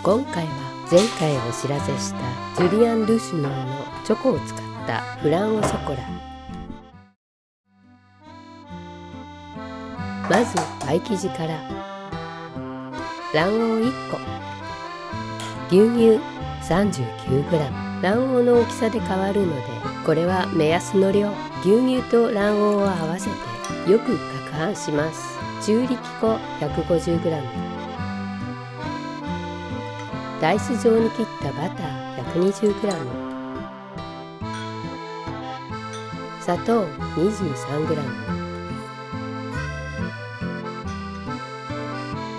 今回は前回お知らせしたジュリアン・ルシュノーのチョコを使ったフランオショコラ。まずパイ生地から。卵黄1個、牛乳 39g。 卵黄の大きさで変わるのでこれは目安の量。牛乳と卵黄を合わせてよく攪拌します。中力粉 150g。 ダイス状に切ったバター 120g。 砂糖 23g。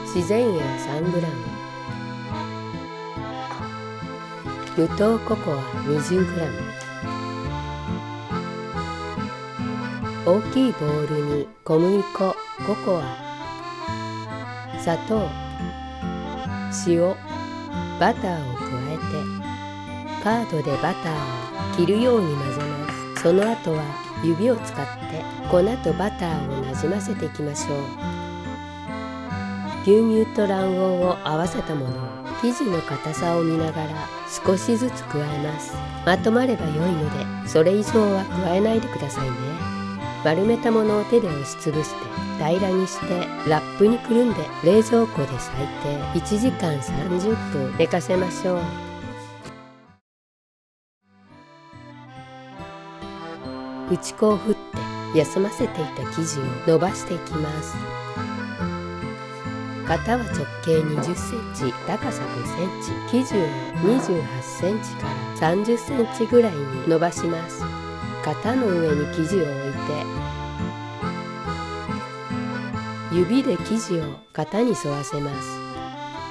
自然塩 3g。 無糖ココア 20g。 大きいボウルに小麦粉、ココア、砂糖、塩、バターを加えてカードでバターを切るように混ぜます。その後は指を使って粉とバターをなじませていきましょう。牛乳と卵黄を合わせたものを生地の硬さを見ながら少しずつ加えます。まとまれば良いのでそれ以上は加えないでくださいね。丸めたものを手で押しつぶして平らにしてラップにくるんで冷蔵庫で最低1時間30分寝かせましょう。打ち粉を振って休ませていた生地を伸ばしていきます。型は直径20センチ、高さ5センチ、生地を28センチから30センチぐらいに伸ばします。型の上に生地を置いて指で生地を型に沿わせます。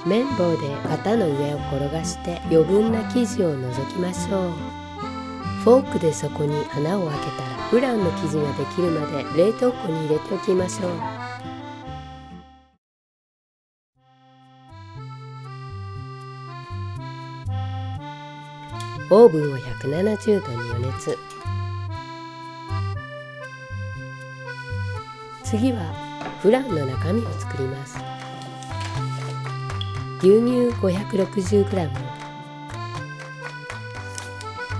綿棒で型の上を転がして余分な生地を除きましょう。フォークでそこに穴を開けたらフランの生地ができるまで冷凍庫に入れておきましょう。オーブンを170度に予熱。次はフランの中身を作ります。牛乳 560g、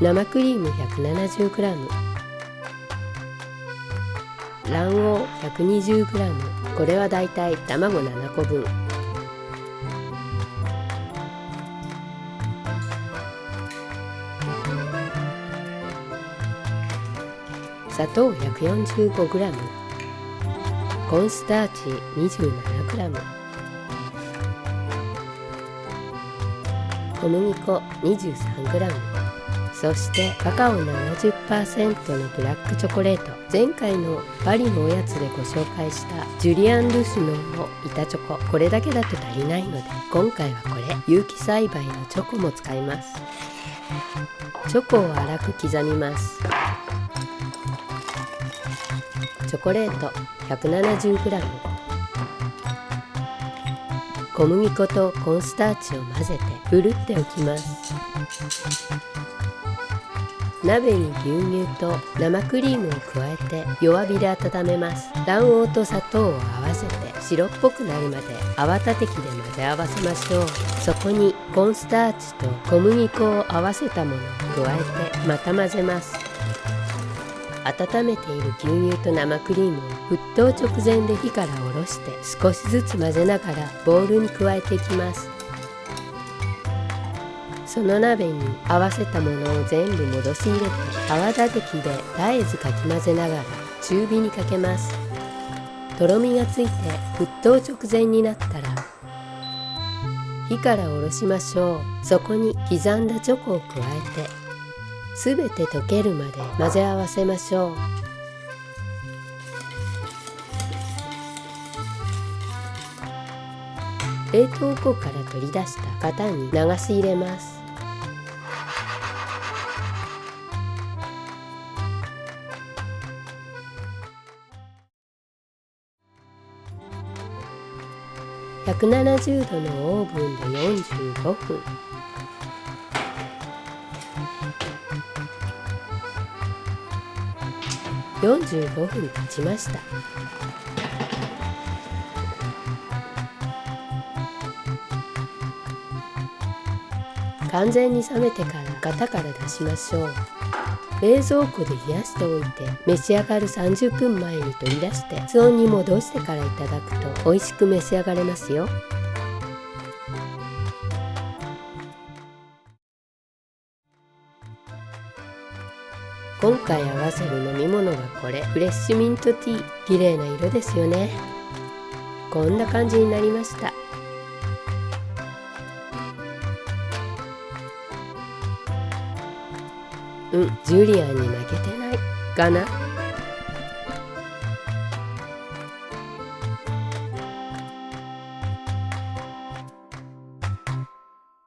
生クリーム 170g、 卵黄 120g。 これはだいたい卵7個分。砂糖 145g、 コーンスターチ 27g、 小麦粉 23g、 そしてカカオ 70% のブラックチョコレート。前回のパリのおやつでご紹介したジュリアン・ルシュノーの板チョコ。これだけだと足りないので今回はこれ有機栽培のチョコも使います。チョコを粗く刻みます。チョコレート 170g、 小麦粉とコーンスターチを混ぜてふるっておきます。鍋に牛乳と生クリームを加えて弱火で温めます。卵黄と砂糖を合わせて白っぽくなるまで泡立て器で混ぜ合わせましょう。そこにコーンスターチと小麦粉を合わせたものを加えてまた混ぜます。温めている牛乳と生クリームを沸騰直前で火から下ろして少しずつ混ぜながらボウルに加えていきます。その鍋に合わせたものを全部戻し入れて泡立て器で絶えずかき混ぜながら中火にかけます。とろみがついて沸騰直前になったら火から下ろしましょう。そこに刻んだチョコを加えてすべて溶けるまで混ぜ合わせましょう。冷凍庫から取り出した型に流し入れます。170度のオーブンで45分。45分経ちました。完全に冷めてから型から出しましょう。冷蔵庫で冷やしておいて召し上がる30分前に取り出して室温に戻してからいただくと美味しく召し上がれますよ。今回合わせる飲み物がこれ、フレッシュミントティー。綺麗な色ですよね。こんな感じになりました。ジュリアンに負けてないかな。